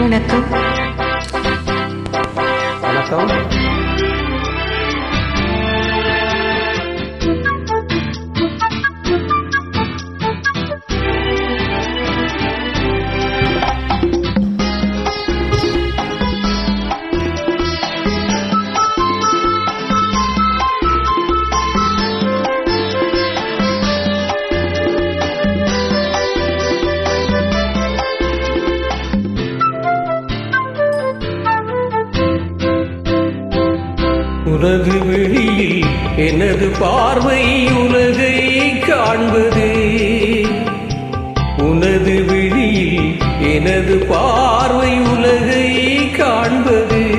வணக்கம். வணக்கம். உனது வெளியில் எனது பார்வை உலகை காண்பது. உனது வெளியில் எனது பார்வை உலகை காண்பது.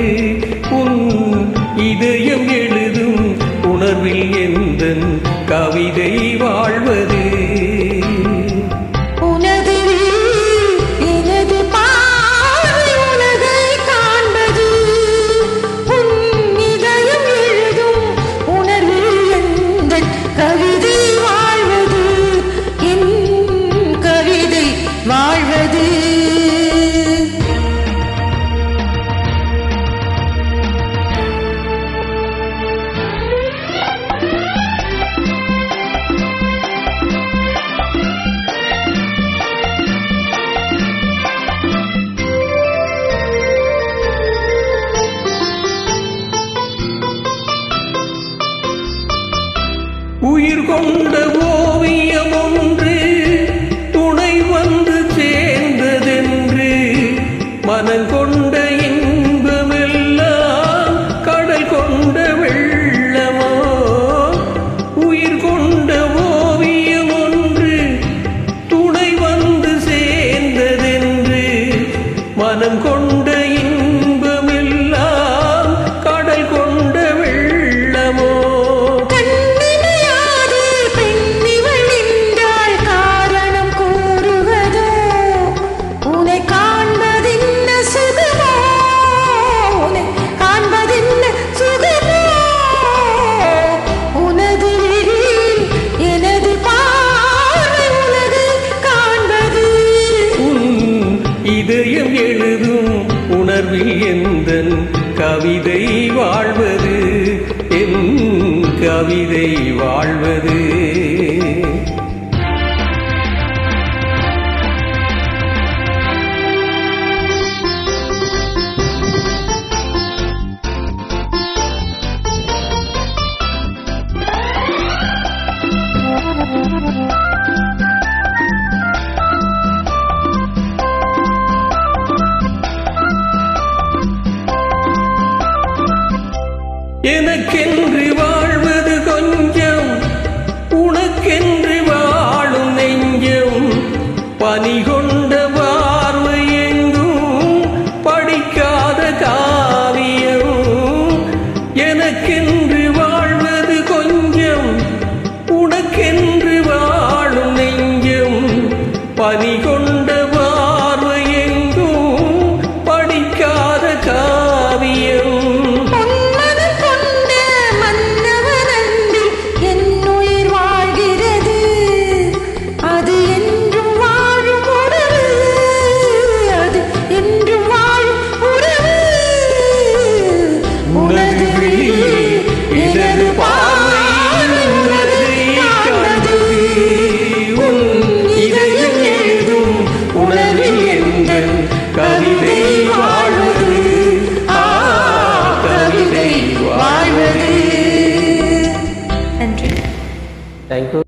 உன் இதயம் எழுதும் உணர்வில் எந்தன் கவிதை வாழ்வது. உயிர் கொண்ட ஓவியம் ஒன்று துணை வந்து சேர்ந்ததென்று மனங்கொண்ட இன்பமெல்லாம் கடல் கொண்ட வெள்ளமோ. உயிர் கொண்ட ஓவியம் ஒன்று துணை வந்து சேர்ந்ததென்று மனம் கொண்ட இன்பமெல்லாம் கடல் கொண்ட வெள்ளமோ. இதயம் எழுதும் உணர்வில் எந்தன் கவிதை வாழ்வது. என் கவிதை வாழ்வது. எனக்கென்று வாழ்வது கொஞ்சம், உனக்கென்று வாழும் நெஞ்சம். பனி கொண்ட பார்வை எங்கும் படிக்காத காவியம். எனக்கென்று வாழ்வது கொஞ்சம், உனக்கென்று வாழும் நெஞ்சம். பனி கொண்ட பார்வை எங்கும் படிக்காத காவியம். கவிதை வாழ்வது. கவிதை வாழ்வது. நன்றி. தேங்க்யூ.